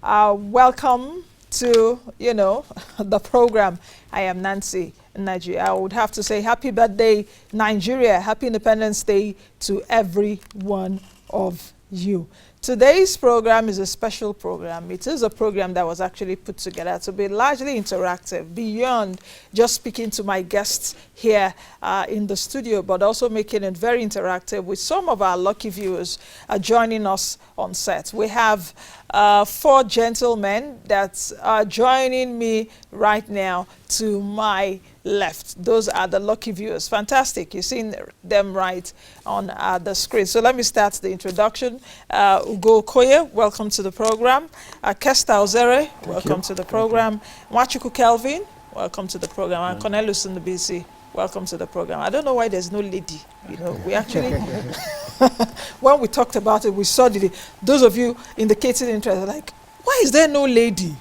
Welcome to, the program. I am Nnaji. I would have to say happy birthday, Nigeria. Happy Independence Day to every one of you. Today's program is a special program. It is a program that was actually put together to be largely interactive, beyond just speaking to my guests here in the studio, but also making it very interactive with some of our lucky viewers joining us on set. We have 4 gentlemen that are joining me right now to my left. Those are the lucky viewers. Fantastic. You've seen them right on the screen. So let me start the introduction. Ugochukwu Okoye, welcome to the program. Kester Ozere, welcome to the program. Nwachukwu Kelvin, welcome to the program. And Cornelius Ndubuisi, welcome to the program. I don't know why there's no lady. We actually, when we talked about it, we saw those of you indicating interest, like, why is there no lady?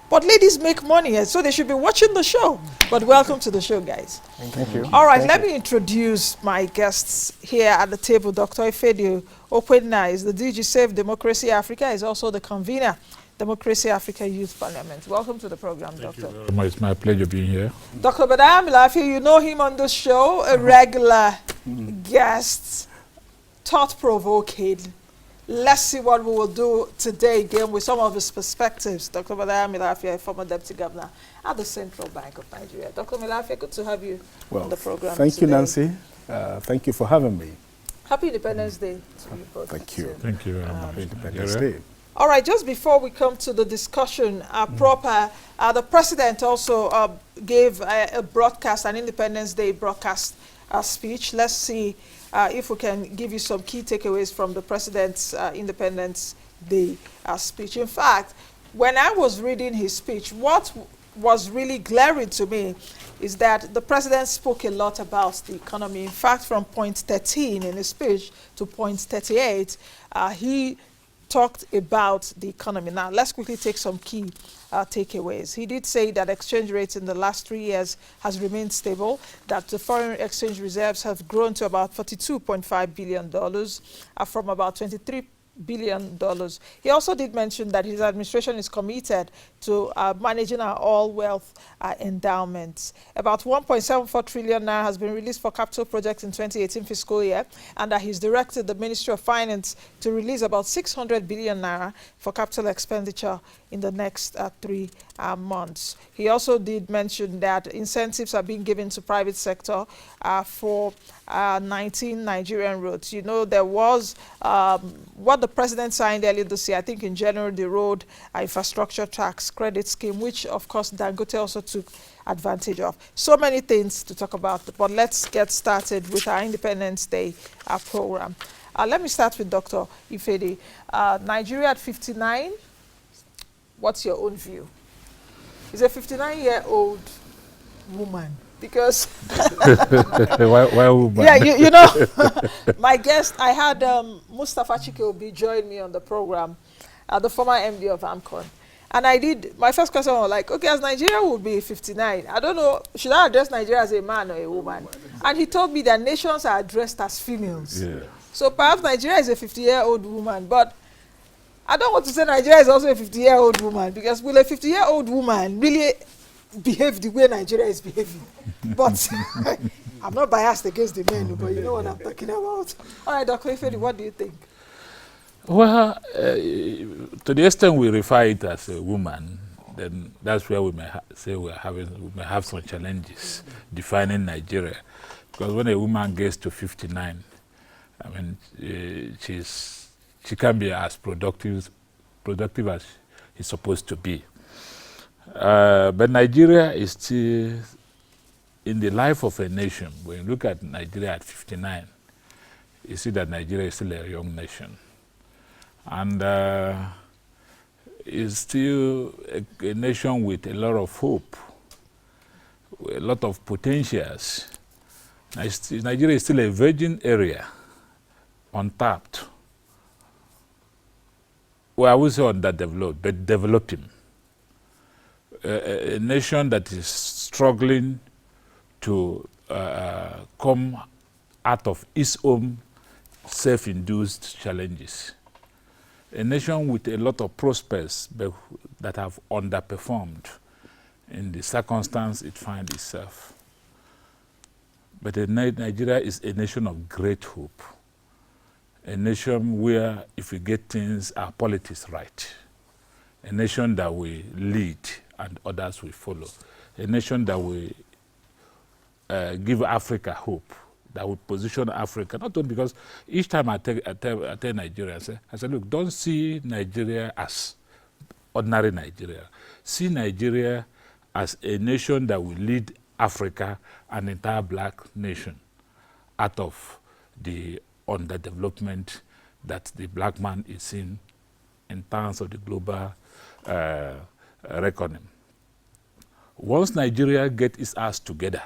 But ladies make money, so they should be watching the show. But welcome to the show, guys. Thank you. All right, let me introduce my guests here at the table. Dr. Ifedi Okwenna is the DG Save Democracy Africa, is also the convener, Democracy Africa Youth Parliament. Welcome to the program, Doctor. It's my pleasure being here. Dr. Obadiah, Malafia, you know him on the show, a regular guest, thought-provoking. Let's see what we will do today again with some of his perspectives. Dr. Obadiah Malafia, former Deputy Governor at the Central Bank of Nigeria. Dr. Malafia, good to have you on the program Thank today. you, Nancy. Thank you for having me. Happy Independence Day to you both. Thank you. Thank you. Happy Independence Day. All right, just before we come to the discussion the President also gave a broadcast, an Independence Day broadcast speech. Let's see if we can give you some key takeaways from the President's Independence Day speech. In fact, when I was reading his speech, what was really glaring to me is that the President spoke a lot about the economy. In fact, from point 13 in his speech to point 38, he talked about the economy. Now, let's quickly take some key takeaways. He did say that exchange rates in the last 3 years has remained stable, that the foreign exchange reserves have grown to about $42.5 billion from about $23 billion. He also did mention that his administration is committed to managing our all wealth endowments. About 1.74 trillion naira has been released for capital projects in 2018 fiscal year, and that he's directed the Ministry of Finance to release about 600 billion naira for capital expenditure in the next 3 months. He also did mention that incentives are being given to private sector for 19 Nigerian roads. There was what the President signed earlier this year, I think in January, the road infrastructure tax credit scheme, which of course Dangote also took advantage of. So many things to talk about, but let's get started with our Independence Day program. Let me start with Dr. Ifedi. Nigeria at 59, what's your own view? Is a 59-year-old woman? Because why woman? Yeah, my guest, I had Mustafa Chike join me on the program, the former MD of AMCON. And my first question was like, okay, as Nigeria would be 59, I don't know, should I address Nigeria as a man or a woman? And he told me that nations are addressed as females. Yeah. So perhaps Nigeria is a 50-year-old woman, but I don't want to say Nigeria is also a 50-year-old woman, because will a 50-year-old woman really behave the way Nigeria is behaving? But I'm not biased against the men, but you know what I'm talking about. All right, Dr. Ifedi, what do you think? Well, to the extent we refer it as a woman, then that's where we may say we may have some challenges defining Nigeria. Because when a woman gets to 59, I mean, she can be as productive as she's supposed to be. But Nigeria is still, in the life of a nation, when you look at Nigeria at 59, you see that Nigeria is still a young nation. And is still a nation with a lot of hope, a lot of potentials. Nigeria is still a virgin area, untapped. Well, I would say underdeveloped, but developing. A nation that is struggling to come out of its own self-induced challenges. a nation with a lot of prospects but that have underperformed in the circumstance it finds itself. But Nigeria is a nation of great hope, a nation where if we get things, our politics right, a nation that will lead and others will follow, a nation that will give Africa hope, that will position Africa, not only because each time I tell Nigeria, I say, look, don't see Nigeria as ordinary Nigeria. See Nigeria as a nation that will lead Africa, an entire black nation, out of the underdevelopment that the black man is in terms of the global reckoning. Once Nigeria gets its ass together,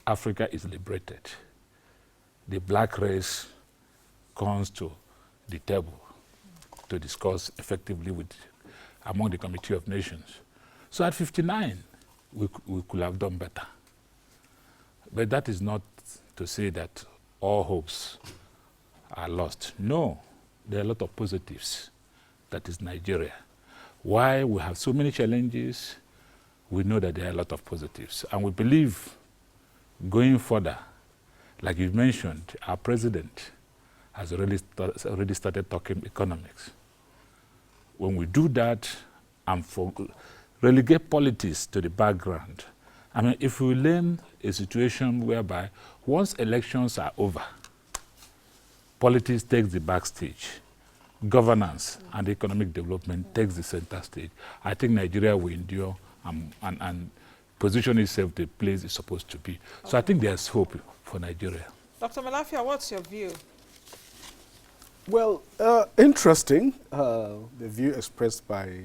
Africa is liberated. The black race comes to the table to discuss effectively among the Committee of Nations. So at 59, we could have done better. But that is not to say that all hopes are lost. No, there are a lot of positives. That is Nigeria. Why we have so many challenges, we know that there are a lot of positives. And we believe going further, like you mentioned, our president has already started talking economics. When we do that and relegate politics to the background, I mean, if we learn a situation whereby once elections are over, politics takes the backstage, governance and economic development takes the center stage, I think Nigeria will endure and position itself the place it's supposed to be. So I think there's hope for Nigeria. Dr. Malafia, what's your view? Well, interesting, the view expressed by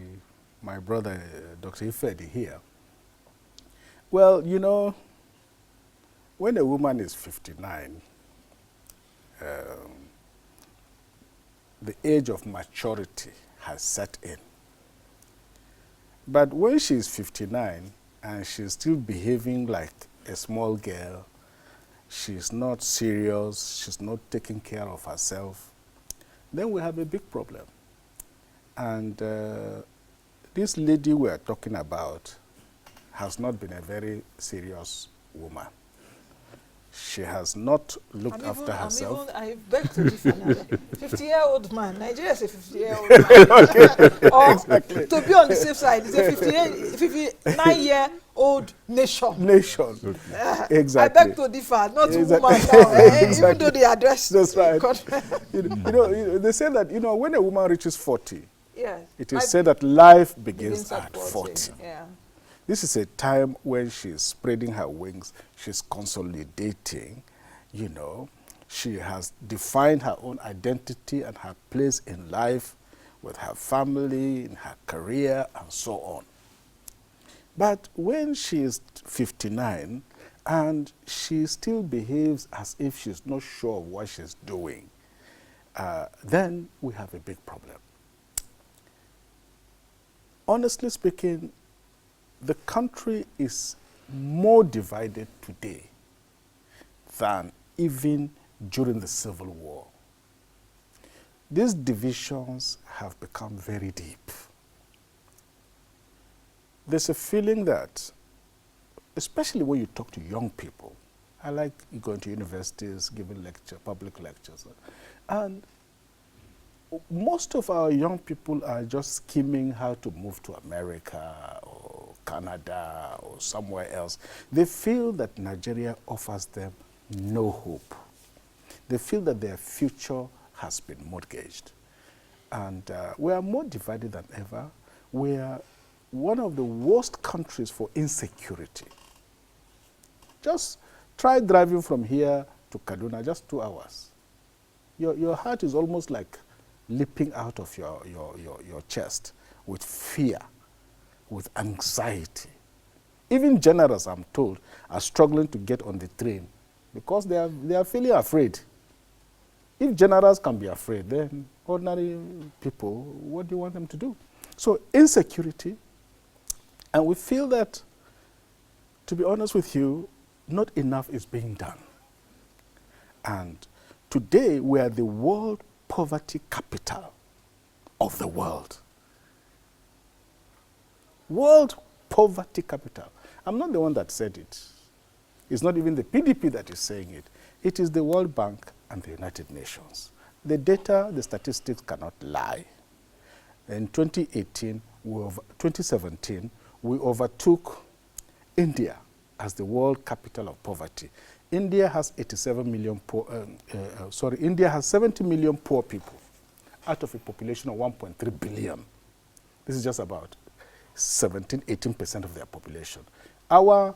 my brother, Dr. Ifedi here. Well, you know, when a woman is 59, the age of maturity has set in. But when she's 59 and she's still behaving like a small girl, she's not serious, she's not taking care of herself, then we have a big problem. And this lady we are talking about has not been a very serious woman. She has not looked after herself. I beg to differ now. 50-year-old man. Nigeria is a 50-year-old man. Or, exactly. To be on the safe side, it's a 59-year-old nation. Nation. Exactly. I beg to differ, not exactly. woman now, Exactly. even though they address. That's right. you know, they say that, you know, when a woman reaches 40, yes, it is said that life begins at 40. Yeah. This is a time when she's spreading her wings, she's consolidating, you know. She has defined her own identity and her place in life with her family, in her career, and so on. But when she is 59 and she still behaves as if she's not sure of what she's doing, then we have a big problem. Honestly speaking, the country is more divided today than even during the Civil War. These divisions have become very deep. There's a feeling that, especially when you talk to young people, I like going to universities, giving public lectures, and most of our young people are just scheming how to move to America or Canada or somewhere else. They feel that Nigeria offers them no hope. They feel that their future has been mortgaged. And we are more divided than ever. We are one of the worst countries for insecurity. Just try driving from here to Kaduna, just 2 hours. Your heart is almost like leaping out of your chest with fear, with anxiety. Even generals, I'm told, are struggling to get on the train because they are feeling afraid. If generals can be afraid, then ordinary people, what do you want them to do? So insecurity, and we feel that, to be honest with you, not enough is being done. And today we are the world poverty capital of the world. World poverty capital. I'm not the one that said it. It's not even the PDP that is saying it. It is the World Bank and the United Nations. The data, the statistics cannot lie. In 2017, we overtook India as the world capital of poverty. India has 87 million poor, India has 70 million poor people out of a population of 1.3 billion. This is just about 18% of their population. Our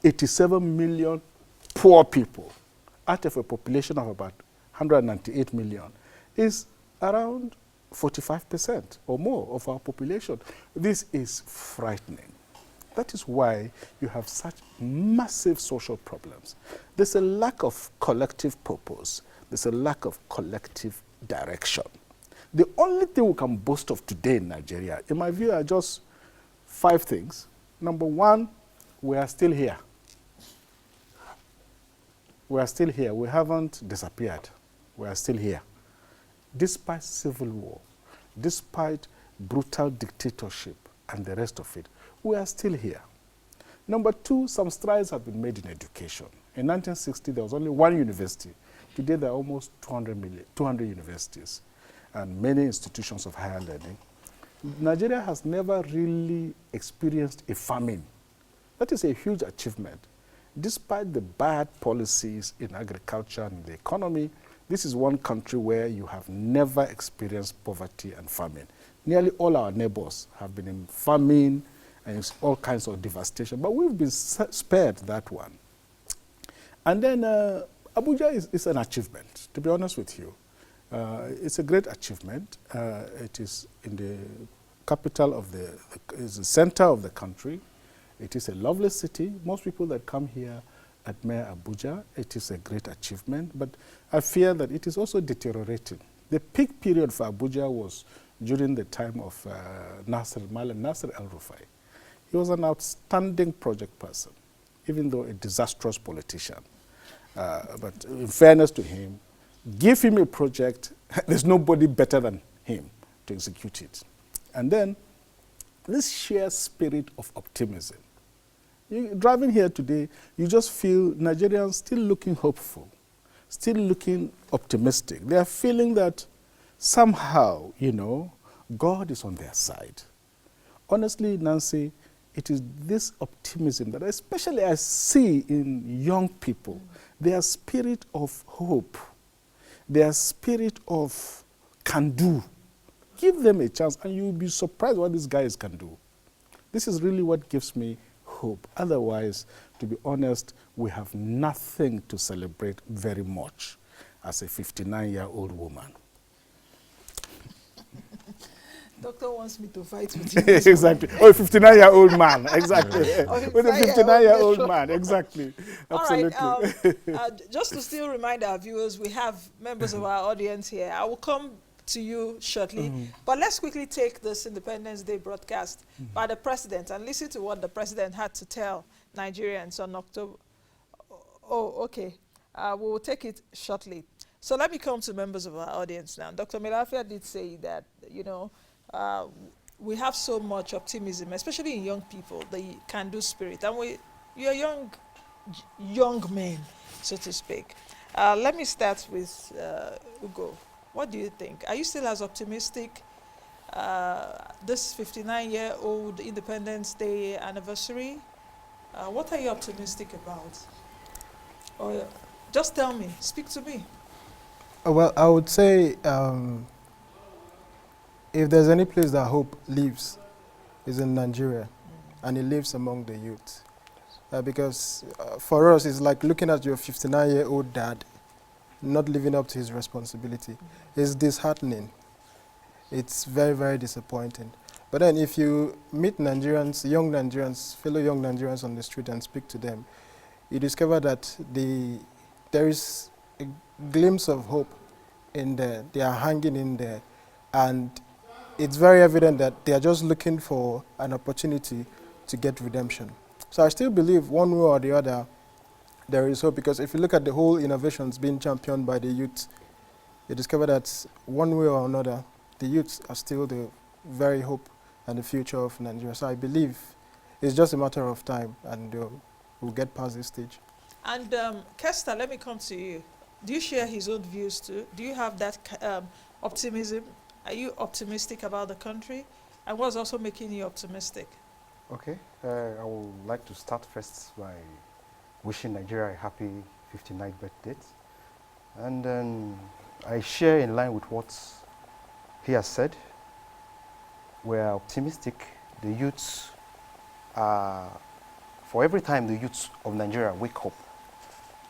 87 million poor people out of a population of about 198 million is around 45% or more of our population. This is frightening. That is why you have such massive social problems. There's a lack of collective purpose. There's a lack of collective direction. The only thing we can boast of today in Nigeria, in my view, are just 5 things. Number 1, we are still here. We are still here. We haven't disappeared. We are still here. Despite civil war, despite brutal dictatorship and the rest of it, we are still here. Number 2, some strides have been made in education. In 1960, there was only 1 university. Today, there are almost 200 universities and many institutions of higher learning. Nigeria has never really experienced a famine. That is a huge achievement. Despite the bad policies in agriculture and the economy, this is one country where you have never experienced poverty and famine. Nearly all our neighbors have been in famine and all kinds of devastation, but we've been spared that one. And then Abuja is an achievement, to be honest with you. It's a great achievement. It is in the capital of is the center of the country. It is a lovely city. Most people that come here admire Abuja. It is a great achievement, but I fear that it is also deteriorating. The peak period for Abuja was during the time of Nasser El-Rufai. He was an outstanding project person, even though a disastrous politician. But in fairness to him, give him a project, there's nobody better than him to execute it. And then this sheer spirit of optimism. Driving here today, you just feel Nigerians still looking hopeful, still looking optimistic. They are feeling that somehow, God is on their side. Honestly, Nancy, it is this optimism that especially I see in young people, their spirit of hope, their spirit of can do. Give them a chance and you'll be surprised what these guys can do. This is really what gives me hope. Otherwise, to be honest, we have nothing to celebrate very much as a 59-year-old woman. Doctor wants me to fight with you. Exactly. Or a 59-year-old man. Exactly. With a 59-year-old man. Exactly. Absolutely. All right. Just to still remind our viewers, we have members of our audience here. I will come to you shortly. But let's quickly take this Independence Day broadcast by the president and listen to what the president had to tell Nigerians on October. Oh, okay. We will take it shortly. So let me come to members of our audience now. Dr. Malafia did say that, we have so much optimism, especially in young people, the can-do spirit. And you're young men, so to speak. Let me start with Ugo. What do you think? Are you still as optimistic this 59-year-old Independence Day anniversary? What are you optimistic about? Or just tell me, speak to me. Well, I would say if there's any place that hope lives, is in Nigeria, and it lives among the youth. Because for us, it's like looking at your 59-year-old dad not living up to his responsibility. It's disheartening. It's very, very disappointing. But then if you meet Nigerians, young Nigerians, fellow young Nigerians on the street and speak to them, you discover that there is a glimpse of hope in there. They are hanging in there. And it's very evident that they are just looking for an opportunity to get redemption. So I still believe one way or the other, there is hope, because if you look at the whole innovations being championed by the youth, you discover that one way or another, the youths are still the very hope and the future of Nigeria. So I believe it's just a matter of time, and we'll get past this stage. And Kester, let me come to you. Do you share his own views too? Do you have that optimism? Are you optimistic about the country? And what's also making you optimistic? Okay, I would like to start first by wishing Nigeria a happy 59th birthday. And then I share in line with what he has said. We're optimistic. The youths are, for every time the youths of Nigeria wake up,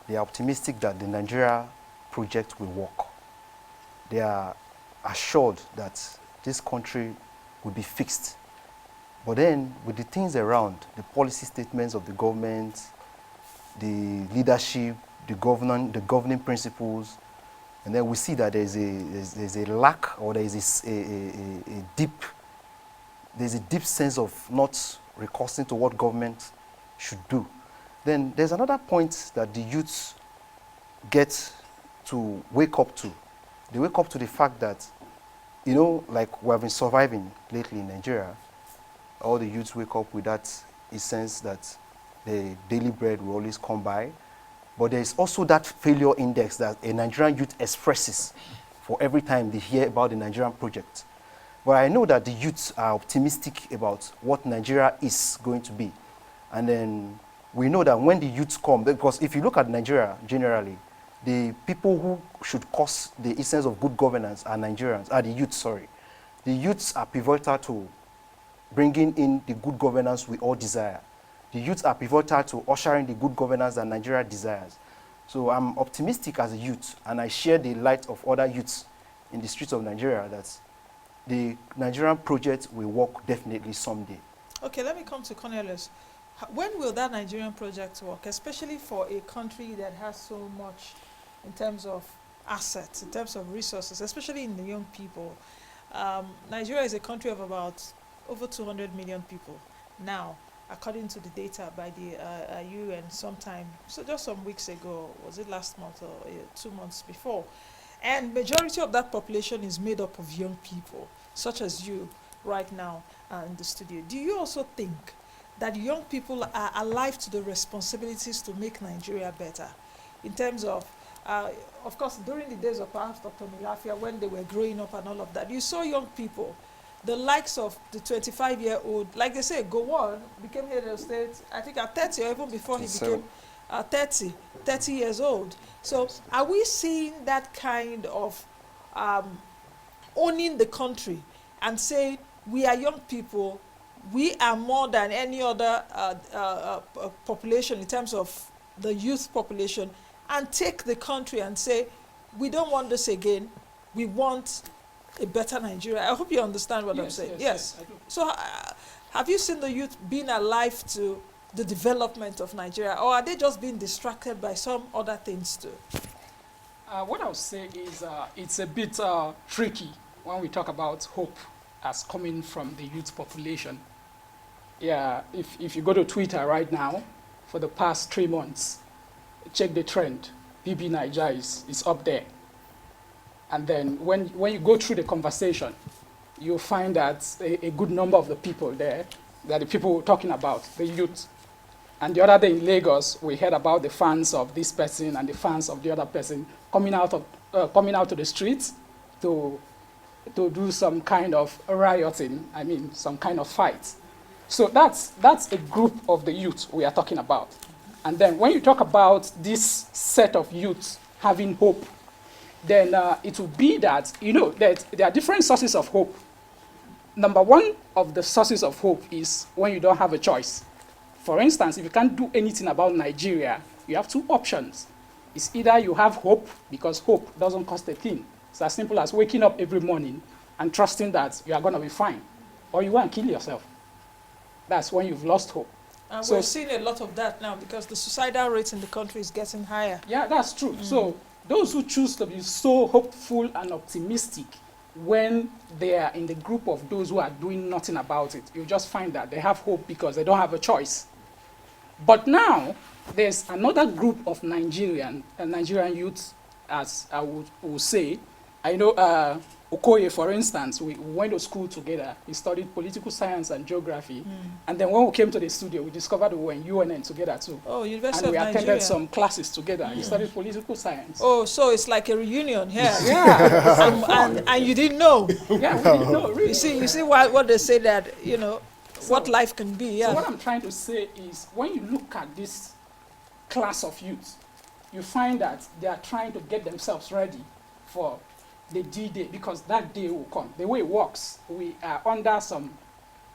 they are optimistic that the Nigeria project will work. They are assured that this country will be fixed. But then, with the things around, the policy statements of the government, the leadership, the governing principles, and then we see that there's a lack, or there's a deep sense of not recourse to what government should do. Then there's another point that the youths get to wake up to. They wake up to the fact that, you know, like we have been surviving lately in Nigeria, all the youths wake up with that sense that the daily bread will always come by. But there's also that failure index that a Nigerian youth expresses for every time they hear about the Nigerian project. But I know that the youths are optimistic about what Nigeria is going to be. And then we know that when the youths come, because if you look at Nigeria generally, the people who should cause the essence of good governance are Nigerians, are the youths, sorry. The youths are pivotal to bringing in the good governance we all desire. The youths are pivotal to ushering the good governance that Nigeria desires. So I'm optimistic as a youth, and I share the light of other youths in the streets of Nigeria that the Nigerian project will work definitely someday. Okay, let me come to Cornelius. When will that Nigerian project work, especially for a country that has so much in terms of assets, in terms of resources, especially in the young people? Nigeria is a country of about over 200 million people now, according to the data by the UN sometime, so just some weeks ago, was it last month or 2 months before? And majority of that population is made up of young people, such as you right now in the studio. Do you also think that young people are alive to the responsibilities to make Nigeria better? In terms of course, during the days of perhaps Dr. Malafia, when they were growing up and all of that, you saw young people, the likes of the 25-year-old, like they say, Gowon became head of state, I think at 30 or even before he became 30 years old. So are we seeing that kind of owning the country and saying, we are young people, we are more than any other population in terms of the youth population, and take the country and say, we don't want this again, we want a better Nigeria? I hope you understand what I'm saying. Yes. I do. So have you seen the youth being alive to the development of Nigeria, or are they just being distracted by some other things too? What I would say is it's a bit tricky when we talk about hope as coming from the youth population. Yeah, if you go to Twitter right now, for the past 3 months, check the trend. BB Niger is up there. And then when you go through the conversation, you'll find that a good number of the people there, that the people we're talking about, the youth. And the other day in Lagos, we heard about the fans of this person and the fans of the other person coming out to the streets to do some kind of rioting, some kind of fight. So that's a group of the youth we are talking about. And then when you talk about this set of youth having hope, then it will be that, that there are different sources of hope. Number one of the sources of hope is when you don't have a choice. For instance, if you can't do anything about Nigeria, you have two options. It's either you have hope, because hope doesn't cost a thing. It's as simple as waking up every morning and trusting that you are going to be fine. Or you want to kill yourself. That's when you've lost hope. And So we're seeing a lot of that now because the suicidal rate in the country is getting higher. Yeah, that's true. So those who choose to be so hopeful and optimistic when they are in the group of those who are doing nothing about it, you just find that they have hope because they don't have a choice. But now, there's another group of Nigerian youths, as I would say. I know Okoye, for instance, we went to school together. He studied political science and geography. And then when we came to the studio, we discovered we were in UNN together too. Oh, University And we of attended Nigeria. some classes together. He studied political science. Oh, so it's like a reunion here. Yeah. and you didn't know. Yeah, we didn't know, really. You see what they say that, you know, what life can be, yeah. So what I'm trying to say is, when you look at this class of youth, you find that they are trying to get themselves ready for the D-Day, because that day will come. The way it works, we are under some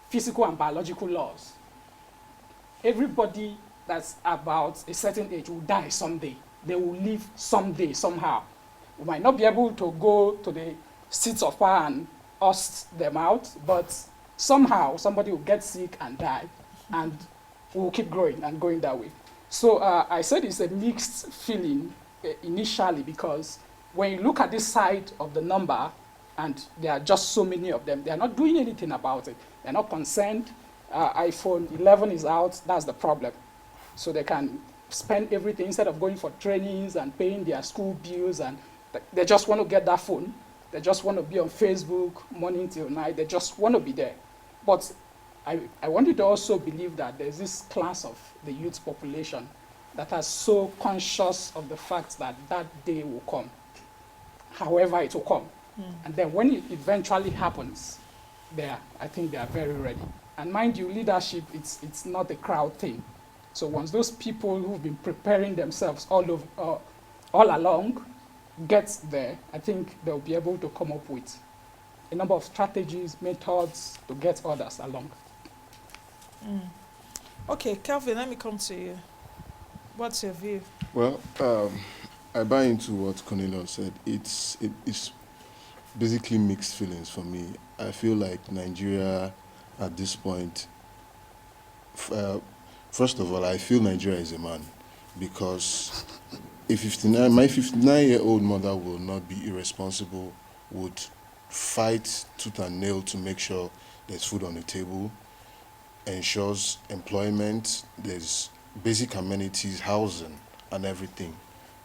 physical and biological laws. Everybody that's about a certain age will die someday. They will live someday, somehow. We might not be able to go to the seats of power and oust them out, but somehow somebody will get sick and die, and we'll keep growing and going that way. So I said it's a mixed feeling initially, because when you look at this side of the number, and there are just so many of them, they are not doing anything about it. They're not concerned. iPhone 11 is out, that's the problem. So they can spend everything instead of going for trainings and paying their school bills, and they just want to get that phone. They just want to be on Facebook morning till night. They just want to be there. But I want you to also believe that there's this class of the youth population that are so conscious of the fact that that day will come, however it will come. And then when it eventually happens, I think they are very ready. And mind you, leadership, it's not a crowd thing. So once those people who've been preparing themselves all along get there, I think they'll be able to come up with a number of strategies, methods to get others along. Okay, Kelvin, let me come to you. What's your view? Well, I buy into what Cornelius said. It's basically mixed feelings for me. I feel like Nigeria at this point, first of all, I feel Nigeria is a man, because my 59-year-old mother will not be irresponsible, would fight tooth and nail to make sure there's food on the table, ensures employment, there's basic amenities, housing, and everything.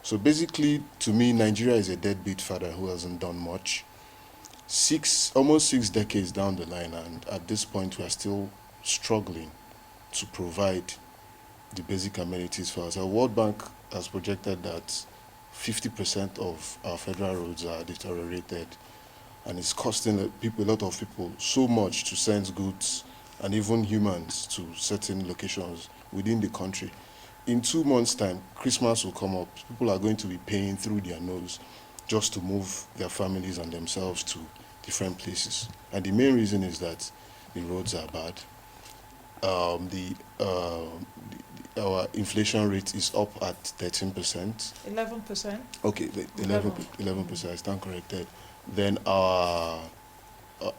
So basically, to me, Nigeria is a deadbeat father who hasn't done much. Almost 6 decades down the line, and at this point, we are still struggling to provide the basic amenities for us. Our World Bank has projected that 50% of our federal roads are deteriorated, and it's costing a lot of people so much to send goods and even humans to certain locations within the country. In 2 months' time, Christmas will come up. People are going to be paying through their nose just to move their families and themselves to different places. And the main reason is that the roads are bad. Our inflation rate is up at 13%. 11%? Okay, 11%, I stand corrected. Then our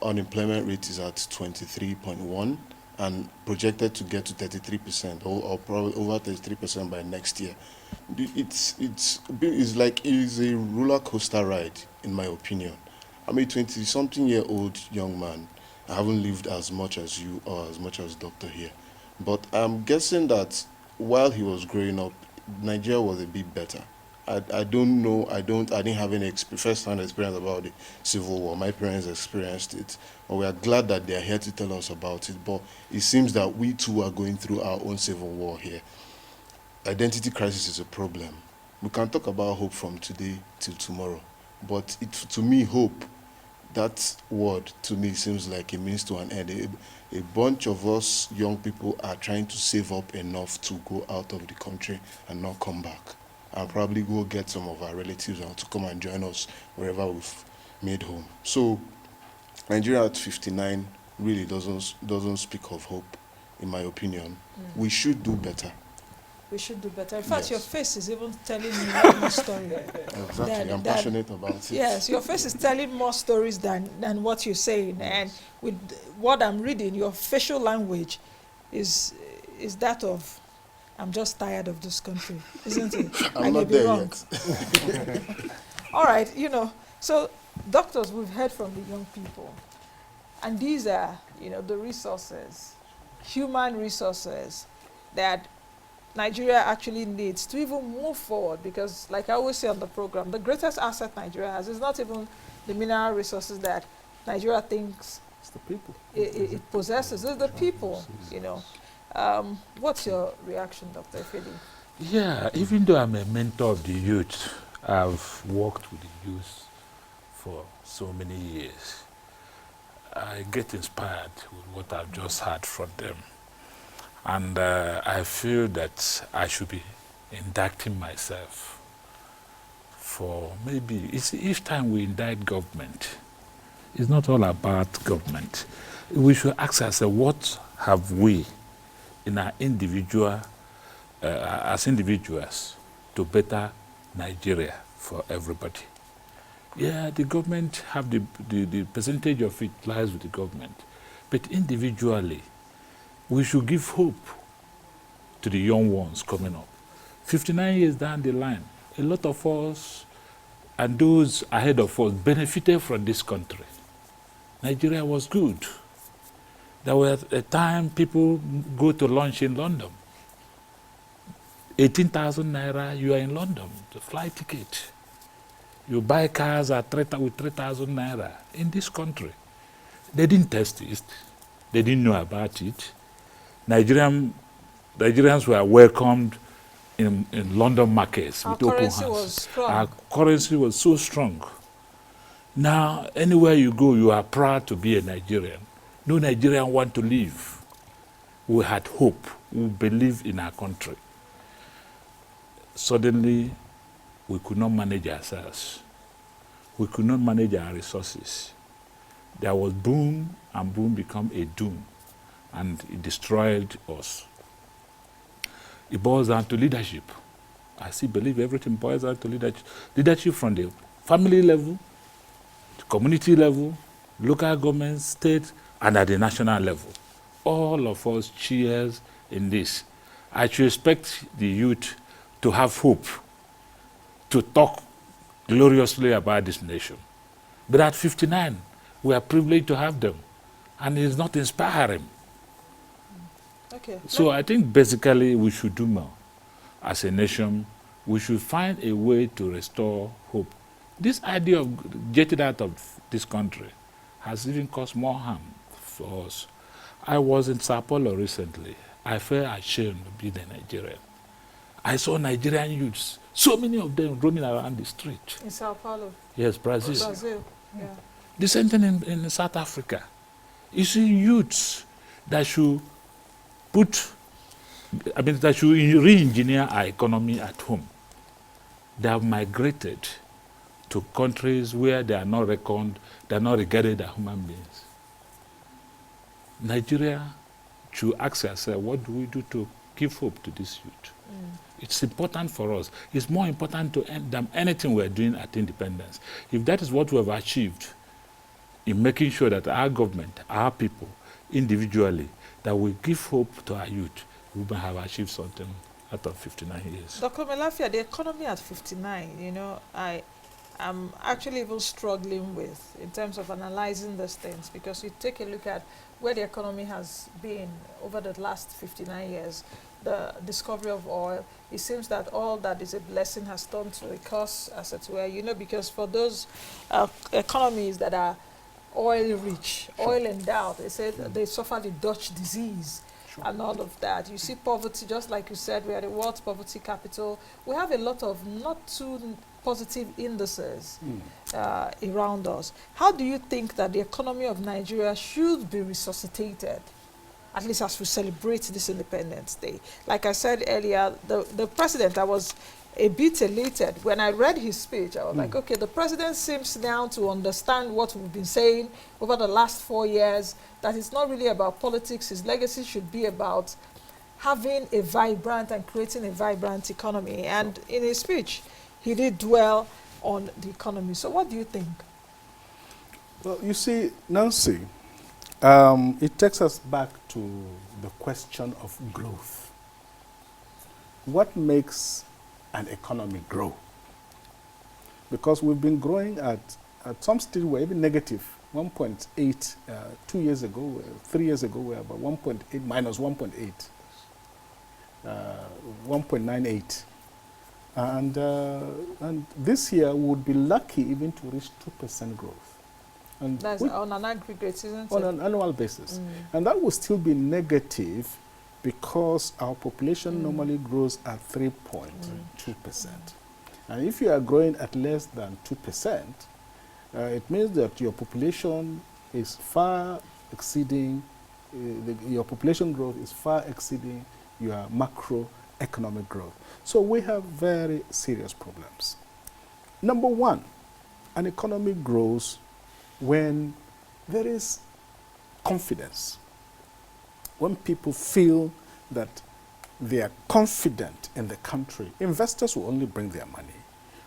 unemployment rate is at 23.1 and projected to get to 33% or probably over 33% by next year. It's a roller coaster ride, in my opinion. I'm a 20-something-year-old young man. I haven't lived as much as you or as much as Doctor here. But I'm guessing that while he was growing up, Nigeria was a bit better. I don't know, I didn't have any first-hand experience about the Civil War. My parents experienced it. But we are glad that they are here to tell us about it. But it seems that we too are going through our own civil war here. Identity crisis is a problem. We can talk about hope from today till tomorrow. But to me, hope, that word to me seems like a means to an end. A bunch of us young people are trying to save up enough to go out of the country and not come back, and probably go get some of our relatives to come and join us wherever we've made home. So Nigeria at 59 really doesn't speak of hope, in my opinion. We should do better. We should do better. In fact, Yes. your face is even telling me one more story. Exactly, I'm passionate about it. Yes, your face is telling more stories than what you're saying. And with what I'm reading, your facial language is that of, I'm just tired of this country, isn't it? I'm not there yet. All right, so doctors, we've heard from the young people. And these are, the resources, human resources that Nigeria actually needs to even move forward, because like I always say on the program, the greatest asset Nigeria has is not even the mineral resources that Nigeria thinks It's the people. it possesses. It's the people, you know. What's your reaction, Dr. Ifedi? Yeah, even though I'm a mentor of the youth, I've worked with the youth for so many years. I get inspired with what I've just heard from them. And I feel that I should be indicting myself for maybe, each time we indict government, it's not all about government. We should ask ourselves, what have we in our individual, as individuals, to better Nigeria for everybody? Yeah, the government have the percentage of it lies with the government. But individually, we should give hope to the young ones coming up. 59 years down the line, a lot of us and those ahead of us benefited from this country. Nigeria was good. There was a time people go to lunch in London. 18,000 naira, you are in London, the flight ticket. You buy cars at with 3,000 naira in this country. They didn't test it. They didn't know about it. Nigerians were welcomed in London markets with open hands. Our currency was strong. Our currency was so strong. Now, anywhere you go, you are proud to be a Nigerian. No Nigerian want to leave. We had hope. We believe in our country. Suddenly, we could not manage ourselves. We could not manage our resources. There was boom, and boom became a doom, and it destroyed us. It boils down to leadership. I still believe everything boils down to leadership. Leadership from the family level, the community level, local government, state, and at the national level. All of us cheers in this. I should expect the youth to have hope, to talk gloriously about this nation. But at 59, we are privileged to have them, and it's not inspiring. Okay. So I think basically we should do more. As a nation, we should find a way to restore hope. This idea of getting out of this country has even caused more harm for us. I was in Sao Paulo recently. I felt ashamed of being a Nigerian. I saw Nigerian youths, so many of them roaming around the street. In Sao Paulo? Yes, Brazil. Brazil, yeah. The same thing in South Africa. You see youths that should that should re-engineer our economy at home. They have migrated to countries where they are not reckoned, they are not regarded as human beings. Nigeria should ask ourselves, what do we do to give hope to this youth? It's important for us. It's more important to end than anything we're doing at independence. If that is what we have achieved in making sure that our government, our people, individually, that we give hope to our youth, we may have achieved something out of 59 years. Dr. Malafia, the economy at 59, you know, I'm actually even struggling with in terms of analyzing these things, because you take a look at where the economy has been over the last 59 years, the discovery of oil, it seems that all that is a blessing has turned to a curse, as it were, you know, because for those economies that are oil rich, oil endowed, they said they suffer the Dutch disease and all of that. You see poverty, just like you said, we are the world's poverty capital. We have a lot of not too positive indices around us. How do you think that the economy of Nigeria should be resuscitated, at least as we celebrate this Independence Day? Like I said earlier, the president, I was a bit elated. When I read his speech, I was like, okay, the president seems now to understand what we've been saying over the last 4 years, that it's not really about politics. His legacy should be about having a vibrant and creating a vibrant economy. And in his speech, he did dwell on the economy. So what do you think? Well, you see, Nancy, it takes us back to the question of growth. What makes an economy grow? Because we've been growing at some stage, we're even negative 1.8. 2 years ago, 3 years ago, we're about 1.8 minus 1.8, 1.98. And this year we would be lucky even to reach 2% growth. And that's on an aggregate, isn't on it? an annual basis. And that will still be negative because our population normally grows at 3.2%. And if you are growing at less than 2%, it means that your population is far exceeding, your population growth is far exceeding your macroeconomic growth. So we have very serious problems. Number one, an economy grows when there is confidence. When people feel that they are confident in the country, investors will only bring their money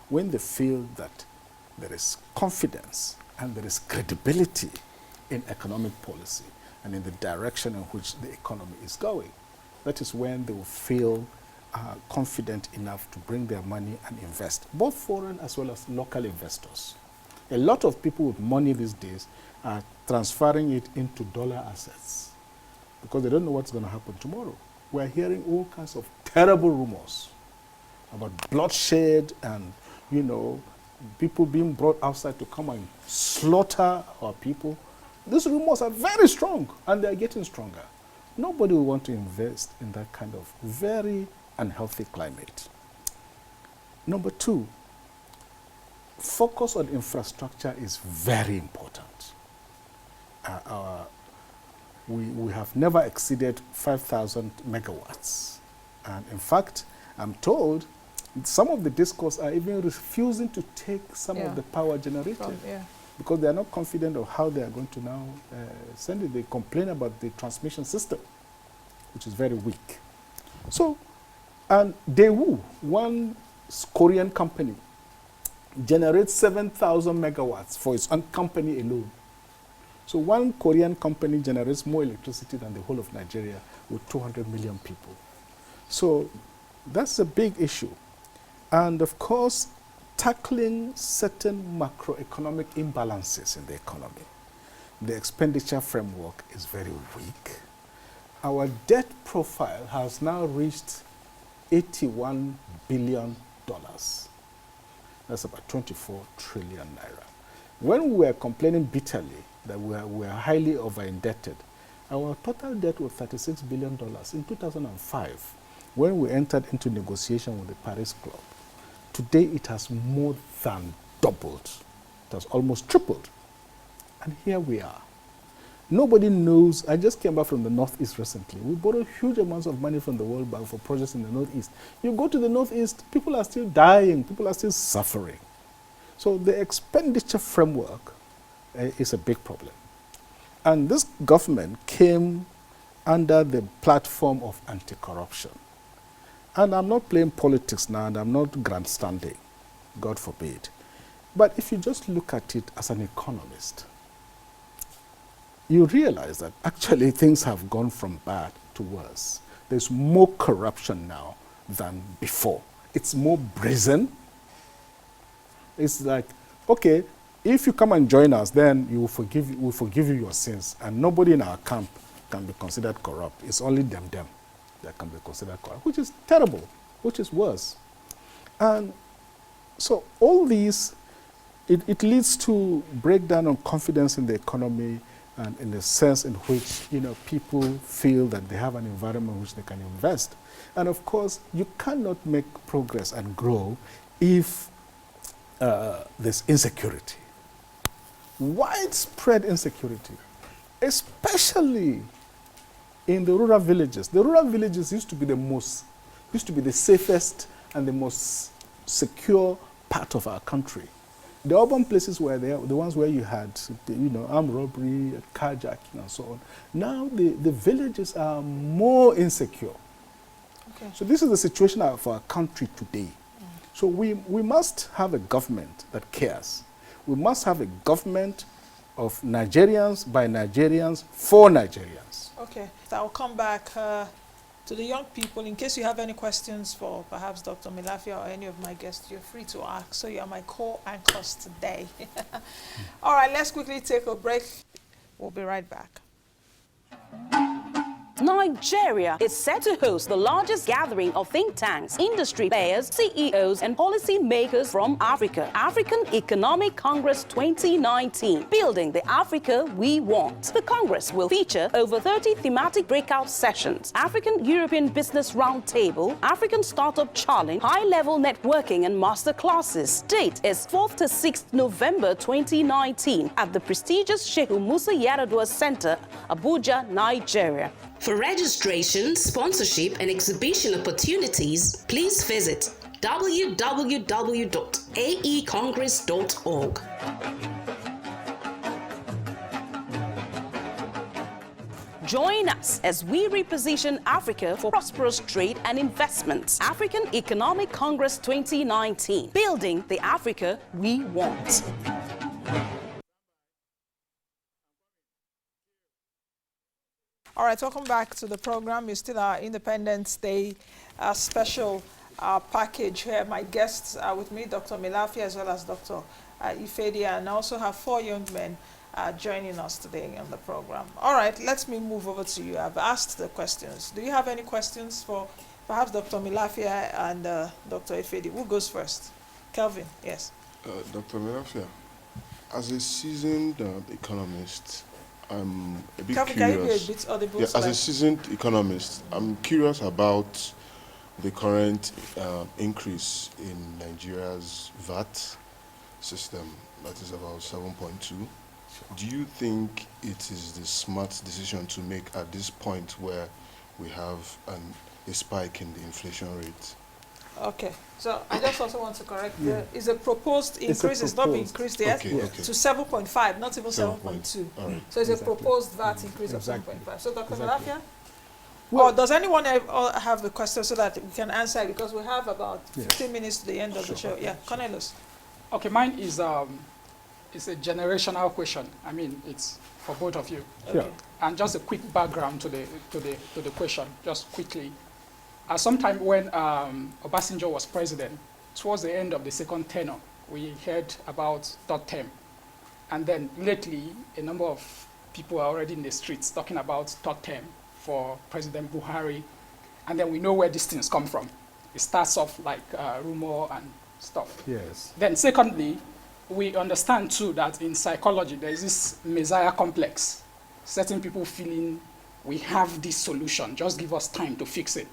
when they feel that there is confidence and there is credibility in economic policy and in the direction in which the economy is going. That is when they will feel confident enough to bring their money and invest, both foreign as well as local investors. A lot of people with money these days are transferring it into dollar assets because they don't know what's going to happen tomorrow. We're hearing all kinds of terrible rumors about bloodshed and, you know, people being brought outside to come and slaughter our people. These rumors are very strong and they're getting stronger. Nobody will want to invest in that kind of very unhealthy climate. Number two, focus on infrastructure is very important. We have never exceeded 5,000 megawatts. And in fact, I'm told some of the discos are even refusing to take some of the power generated because they are not confident of how they are going to now send it. They complain about the transmission system, which is very weak. So, and Daewoo, one Korean company, generates 7,000 megawatts for its own company alone. So one Korean company generates more electricity than the whole of Nigeria with 200 million people. So that's a big issue. And of course, tackling certain macroeconomic imbalances in the economy. The expenditure framework is very weak. Our debt profile has now reached $81 billion. That's about 24 trillion naira. When we were complaining bitterly that we were highly over-indebted, our total debt was $36 billion in 2005 when we entered into negotiation with the Paris Club. Today it has more than doubled. It has almost tripled. And here we are. Nobody knows. I just came back from the Northeast recently. We borrowed huge amounts of money from the World Bank for projects in the Northeast. You go to the Northeast, people are still dying, people are still suffering. So the expenditure framework is a big problem. And this government came under the platform of anti-corruption. And I'm not playing politics now, and I'm not grandstanding, God forbid. But if you just look at it as an economist, you realize that actually things have gone from bad to worse. There's more corruption now than before. It's more brazen. It's like, okay, if you come and join us, then we'll forgive you your sins, and nobody in our camp can be considered corrupt. It's only them that can be considered corrupt, which is terrible, which is worse. And so all these, it leads to breakdown of confidence in the economy, and in the sense in which, you know, people feel that they have an environment in which they can invest. And of course, you cannot make progress and grow if there's insecurity. Widespread insecurity, especially in the rural villages. The rural villages used to be the safest and the most secure part of our country. The urban places were the ones where you had, you know, armed robbery, carjacking, and so on. Now the villages are more insecure. Okay. So this is the situation of our country today. So we must have a government that cares. We must have a government of Nigerians, by Nigerians, for Nigerians. Okay, I'll come back to the young people. In case you have any questions for perhaps Dr. Malafia or any of my guests, you're free to ask. So you are my co-anchors today. All right, let's quickly take a break. We'll be right back. Nigeria is set to host the largest gathering of think tanks, industry players, CEOs, and policy makers from Africa. African Economic Congress 2019, Building the Africa We Want. The Congress will feature over 30 thematic breakout sessions, African-European Business Roundtable, African Startup Challenge, high-level networking, and master classes. Date is 4th to 6th November 2019 at the prestigious Sheikh Musa Yaradua Center, Abuja, Nigeria. For registration, sponsorship, and exhibition opportunities, please visit www.aecongress.org. Join us as we reposition Africa for prosperous trade and investments. African Economic Congress 2019, Building the Africa We Want. All right, welcome back to the program. It's still our Independence Day special package here. My guests are with me, Dr. Malafia as well as Dr. Ifedi, and I also have 4 young men joining us today on the program. All right, let me move over to you. I've asked the questions. Do you have any questions for perhaps Dr. Malafia and Dr. Ifedi? Who goes first? Kelvin, yes. Dr. Malafia, as a seasoned economist, I'm a bit Kelvin, curious. can you be a bit audible? Yeah, as a seasoned economist, I'm curious about the current increase in Nigeria's VAT system, that is about 7.2. Do you think it is the smart decision to make at this point where we have a spike in the inflation rate? Okay, so I just also want to correct, it's a proposed increase, it's not been increased yet, Okay. to 7.5, not even 7.2. Right. So it's a proposed VAT increase of 7.5. So Dr. Malafia? Well, Or does anyone have a question so that we can answer it? Because we have about 15 minutes to the end of the show. Yeah, Cornelius. Okay, mine is it's a generational question. I mean, it's for both of you. Okay. And just a quick background to the question, just quickly. Sometime when Obasanjo was president, towards the end of the second tenure, we heard about third term. And then lately, a number of people are already in the streets talking about third term for President Buhari. And then we know where these things come from. It starts off like rumor and stuff. yes. Then secondly, we understand too that in psychology, there is this messiah complex. Certain people feeling we have this solution, just give us time to fix it.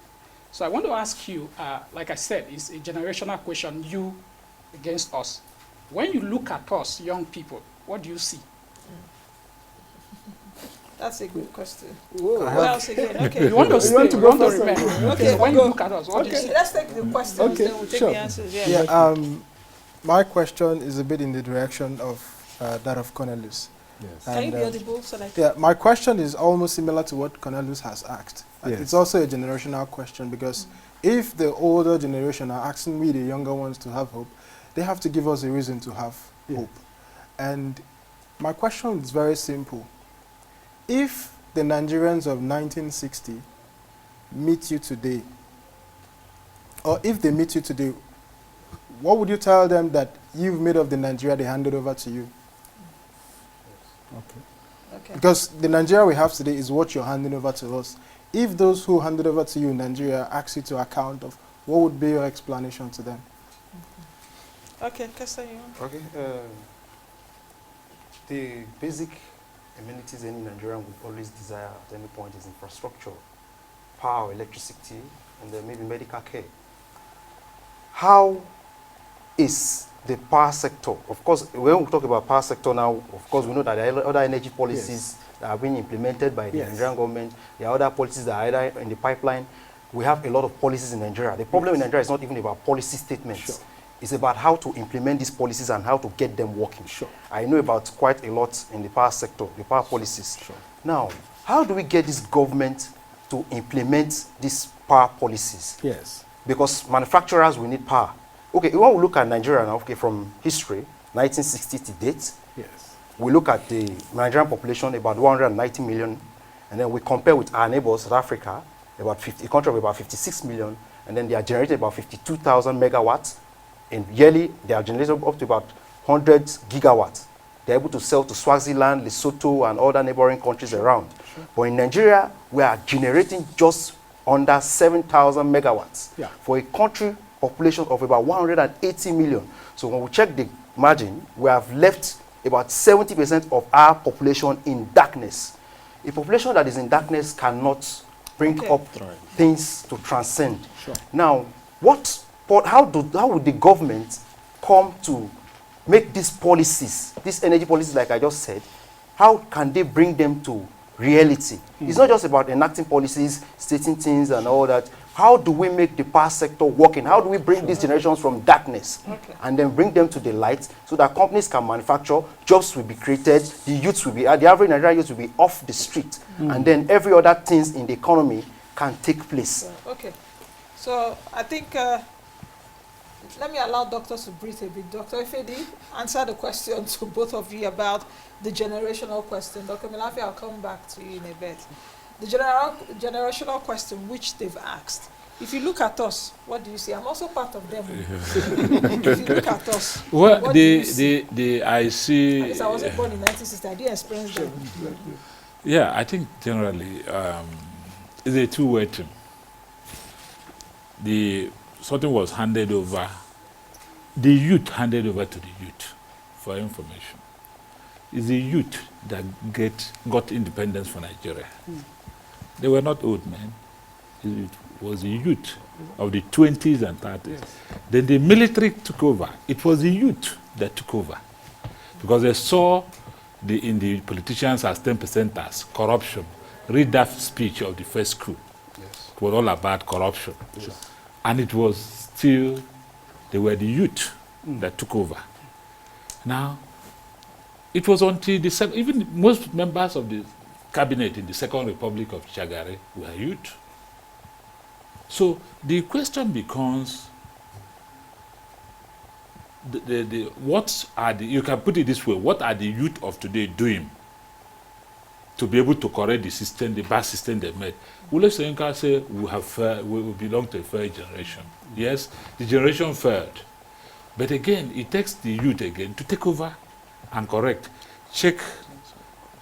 So I want to ask you, like I said, it's a generational question, you against us. When you look at us, young people, what do you see? That's a good question. Whoa. What else again? Okay. You want to stay, want to you go want to first? remain. Okay, So when you go. look at us, what do you see? Let's take the questions, Okay, then we'll take sure. the answers. Yeah. Yeah, my question is a bit in the direction of that of Cornelius. Yes. Can you be And, audible so that Yeah, my question is almost similar to what Cornelius has asked. Yes. It's also a generational question because if the older generation are asking we, the younger ones, to have hope, they have to give us a reason to have hope. And my question is very simple. If the Nigerians of 1960 meet you today, or if they meet you today, what would you tell them that you've made of the Nigeria they handed over to you? Okay. Okay. Because the Nigeria we have today is what you're handing over to us. If those who handed over to you in Nigeria ask you to account of, what would be your explanation to them? Okay, Kester, you want? Okay. The basic amenities any Nigerian would always desire at any point is infrastructure, power, electricity, and then maybe medical care. How is the power sector? Of course, when we talk about power sector now, of course, we know that there are other energy policies that are being implemented by the Nigerian government. There are other policies that are either in the pipeline. We have a lot of policies in Nigeria. The problem in Nigeria is not even about policy statements. Sure. It's about how to implement these policies and how to get them working. Sure. I know about quite a lot in the power sector, the power policies. Sure. Now, how do we get this government to implement these power policies? Yes. Because manufacturers will need power. Okay, when we look at Nigeria now, okay, from history, 1960 to date, Yes. we look at the Nigerian population, about 190 million, and then we compare with our neighbors, South Africa, a country of about 56 million, and then they are generating about 52,000 megawatts. And yearly, they are generating up to about 100 gigawatts. They're able to sell to Swaziland, Lesotho, and other neighboring countries around. But in Nigeria, we are generating just under 7,000 megawatts for a country population of about 180 million. So when we check the margin, we have left about 70% of our population in darkness. A population that is in darkness cannot bring up things to transcend. Now, how would the government come to make these policies, these energy policies like I just said, how can they bring them to reality? It's not just about enacting policies, stating things and all that. How do we make the power sector working? How do we bring these generations from darkness and then bring them to the light so that companies can manufacture, jobs will be created, the youths will be, the average Nigerian youth will be off the street, and then every other things in the economy can take place. Okay. So I think, let me allow doctors to breathe a bit. Dr. Ifedi, answer the question to both of you about the generational question. Dr. Malafia, I'll come back to you in a bit. The generational question which they've asked. If you look at us, what do you see? I'm also part of them. If you look at us, well, what do you see? I see. I guess I wasn't born in 1960. I didn't experience that. Yeah, I think generally it's a two-way thing. Something was handed over. The youth handed over to the youth for information. It's the youth that got independence for Nigeria. They were not old men. It was the youth of the 20s and 30s. Then the military took over. It was the youth that took over. Because they saw in the politicians as 10%ers, corruption. Read that speech of the first coup. It was all about corruption. And it was still, they were the youth that took over. Now, it was until even most members of the cabinet in the Second Republic of Chagare were youth. So the question becomes, you can put it this way, what are the youth of today doing to be able to correct the system, the bad system they made? Wole Soyinka say we belong to a fair generation. Yes, the generation failed. But again, it takes the youth again to take over and correct. Check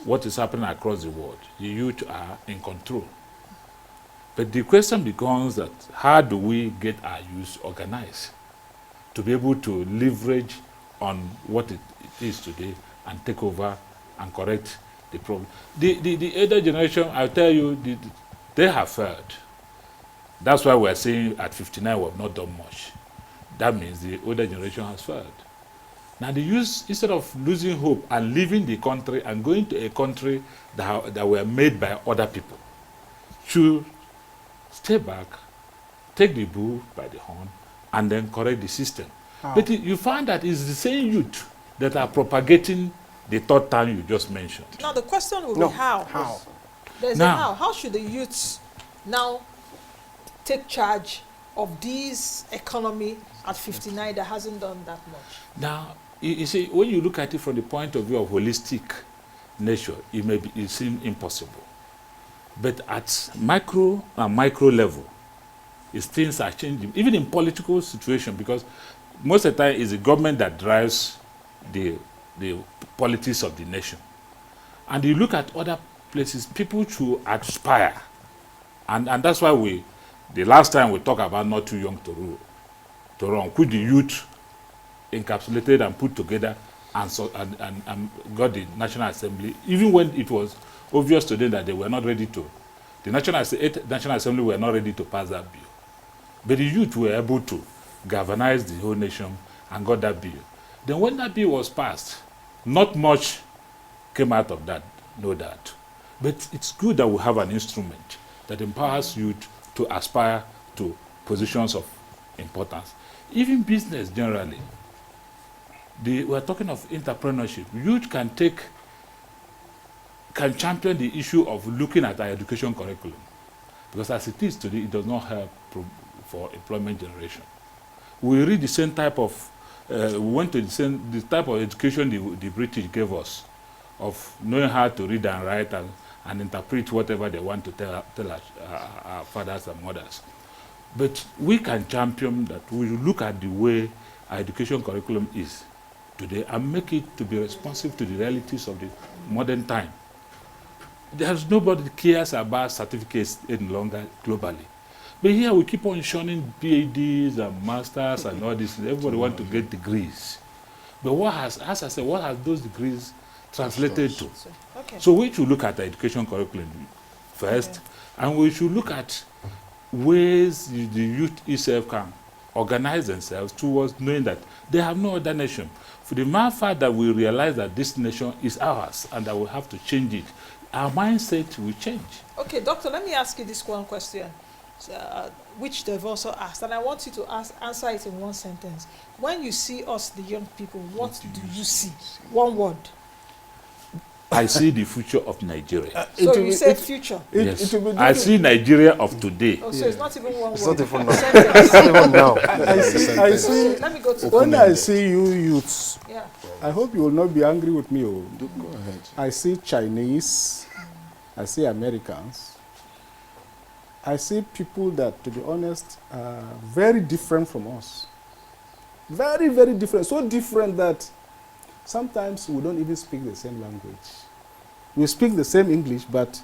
what is happening across the world. The youth are in control. But the question becomes that how do we get our youth organized to be able to leverage on what it is today and take over and correct the problem. The elder generation, I'll tell you, they have failed. That's why we're saying at 59 we have not done much. That means the older generation has failed. Now the youth, instead of losing hope and leaving the country and going to a country that were made by other people, should stay back, take the bull by the horn, and then correct the system. But you find that it's the same youth that are propagating the third term you just mentioned. Now the question will be how? How? There's a how. How should the youths now take charge of this economy at 59 that hasn't done that much? Now, you see, when you look at it from the point of view of holistic nature, it seems impossible. But at macro and micro level, things are changing, even in political situation, because most of the time it's the government that drives the politics of the nation. And you look at other places, people should aspire. And that's why the last time we talked about not too young to run, which the youth encapsulated and put together and got the National Assembly, even when it was obvious to them that they were not ready to. The National Assembly were not ready to pass that bill. But the youth were able to galvanize the whole nation and got that bill. Then when that bill was passed, not much came out of that, no doubt. But it's good that we have an instrument that empowers youth to aspire to positions of importance. Even business generally. We're talking of entrepreneurship. Youth can champion the issue of looking at our education curriculum. Because as it is today, it does not help for employment generation. We read the same type of, we went to the type of education the British gave us, of knowing how to read and write and interpret whatever they want to tell our fathers and mothers. But we can champion that. We look at the way our education curriculum is today and make it to be responsive to the realities of the modern time. there's nobody cares about certificates any longer globally. But here we keep on shunning PhDs and masters and all this. Everybody wants to get degrees. But what has, as I said, what have those degrees translated to? Okay. So we should look at the education curriculum first, and we should look at ways the youth itself can organize themselves towards knowing that they have no other nation. For the mere fact that we realize that this nation is ours and that we have to change it, our mindset will change. Okay, Doctor, let me ask you this one question, which they've also asked, and I want you to answer it in one sentence. When you see us, the young people, what do you see? One word. I see the future of Nigeria. So you say future. Yes. I see Nigeria of today. Oh, so it's not even one It's word. not even now. Sentence. It's not even now. I see, Let me go to when I see you youths, yeah. I hope you will not be angry with me. Oh. Go ahead. I see Chinese, I see Americans, I see people that, to be honest, are very different from us. Very, very different. So different that sometimes we don't even speak the same language. We speak the same English, but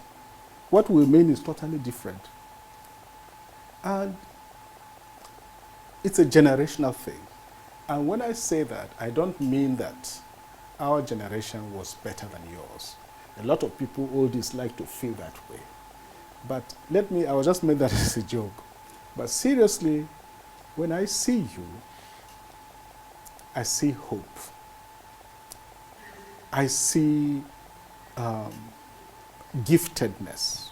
what we mean is totally different. And it's a generational thing. And when I say that, I don't mean that our generation was better than yours. A lot of people oldies like to feel that way. But I will just make that as a joke. But seriously, when I see you, I see hope. I see giftedness.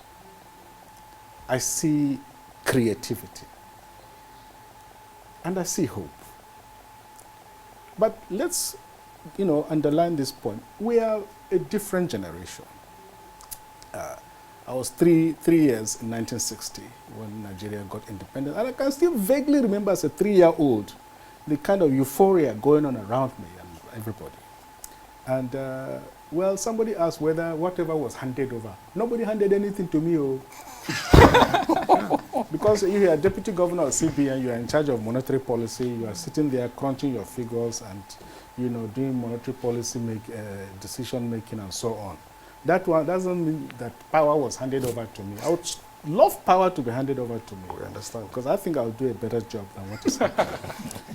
I see creativity. And I see hope. But let's, underline this point. We are a different generation. I was three years in 1960 when Nigeria got independent. And I can still vaguely remember as a 3-year-old the kind of euphoria going on around me and everybody. And, somebody asked whether whatever was handed over. Nobody handed anything to me. Because if you are deputy governor of CBN, you are in charge of monetary policy, you are sitting there crunching your figures and, doing monetary policy decision making and so on. That one doesn't mean that power was handed over to me. I would love power to be handed over to me. We understand. Because I think I'll do a better job than what is happening.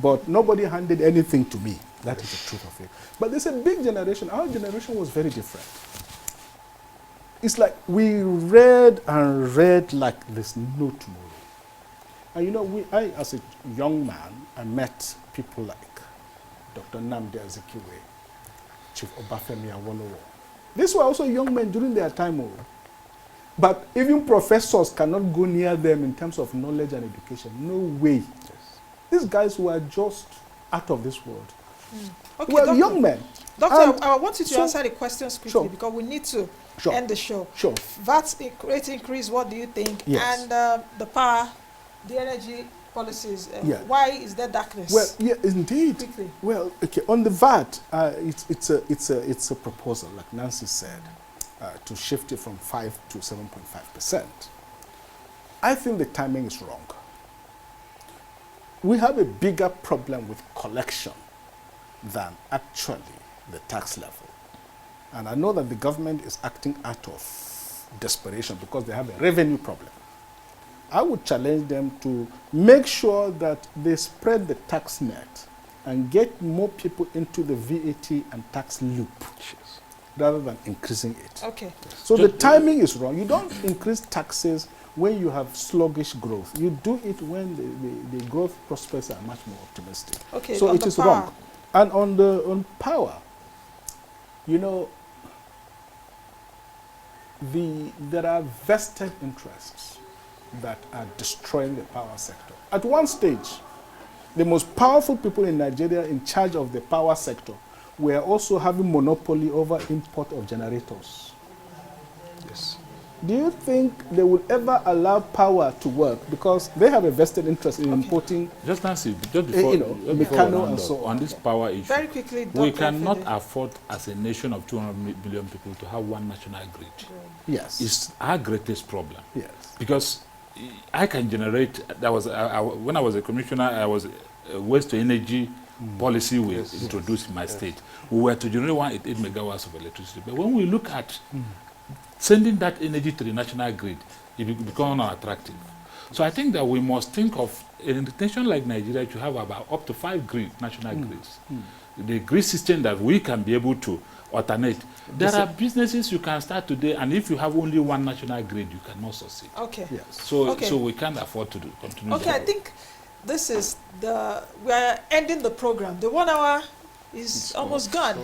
But nobody handed anything to me. That is the truth of it. But there's a big generation. Our generation was very different. It's like we read and read like there's no tomorrow. And I, as a young man, I met people like Dr. Nnamdi Azikiwe, Chief Obafemi Awolowo. These were also young men during their time. But even professors cannot go near them in terms of knowledge and education. No way. Yes. These guys were just out of this world. Okay, Well, Doctor, young men. Doctor, I want you to answer the questions quickly because we need to Sure. end the show. Sure. VAT rate increase, what do you think? Yes. And the power, the energy policies, Yeah. why is there darkness? Well, yeah, indeed. Quickly. Well, okay. On the VAT, it's a proposal, like Nancy said, to shift it from 5 to 7.5%. I think the timing is wrong. We have a bigger problem with collection than actually the tax level. And I know that the government is acting out of desperation because they have a revenue problem. I would challenge them to make sure that they spread the tax net and get more people into the VAT and tax loop rather than increasing it. Okay. So the timing is wrong. You don't increase taxes when you have sluggish growth. You do it when the growth prospects are much more optimistic. Okay, so on it the is power. wrong. And on power, there are vested interests that are destroying the power sector. At one stage, the most powerful people in Nigeria in charge of the power sector were also having monopoly over import of generators. Yes. Do you think they would ever allow power to work because they have a vested interest in importing? Just Nancy, just before, Mecano and so on this power issue, Very quickly, we Dr. cannot Ifedi. afford as a nation of 200 million people to have one national grid. Yes. It's our greatest problem. Yes. Because I can generate, when I was a commissioner, I was a waste to energy policy we introduced in my state. We were to generate 188 megawatts of electricity. But when we look at sending that energy to the national grid, it becomes unattractive. So I think that we must think of a nation like Nigeria to have about up to 5 national grids. The grid system that we can be able to alternate. There are businesses you can start today, and if you have only one national grid, you cannot succeed. Okay. Yes. So we can't afford to continue. Okay, I think this is we are ending the program. The 1 hour is almost gone,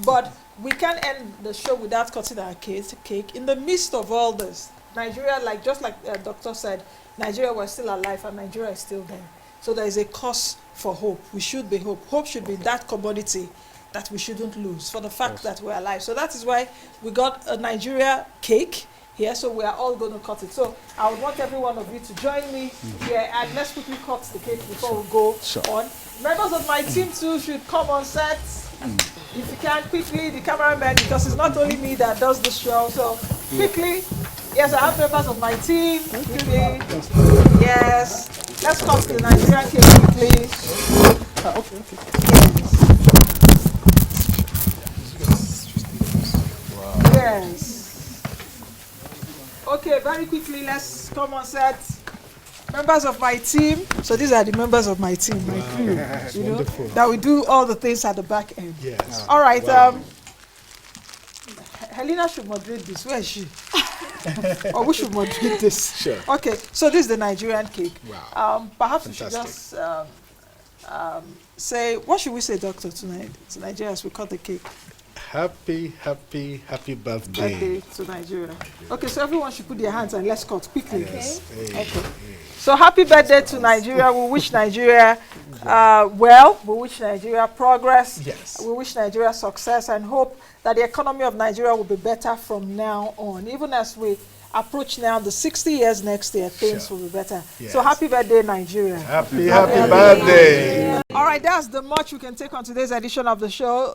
but we can't end the show without cutting our cake. In the midst of all this, Nigeria, just like the doctor said, Nigeria was still alive and Nigeria is still there. So there is a cause for hope. We should be hope. Hope should be that commodity that we shouldn't lose for the fact that we're alive. So that is why we got a Nigeria cake here. So we are all going to cut it. So I would want every one of you to join me here, and let's quickly cut the cake before we go on. Members of my team too should come on set. If you can, quickly, the cameraman, because it's not only me that does the show. So quickly. Yes, I have members of my team. Quickly. Yes. Let's cut the Nigerian cake quickly. Yes. Okay, very quickly, let's come on set. Members of my team. So these are the members of my team, my crew. You know, that we do all the things at the back end. Yes. All right. Helena should moderate this. Where is she? Or we should moderate this. Sure. Okay, so this is the Nigerian cake. Wow. Perhaps we should just say, what should we say, Doctor, tonight to Nigeria as we cut the cake? Happy birthday. Birthday to Nigeria. Okay, so everyone should put their hands and let's cut quickly. Yes. Okay. So happy birthday to Nigeria. We wish Nigeria well. We wish Nigeria progress. Yes. We wish Nigeria success and hope that the economy of Nigeria will be better from now on. Even as we approach now the 60 years next year, things will be better. Yes. So happy birthday, Nigeria. Happy birthday. All right, that's the much we can take on today's edition of the show.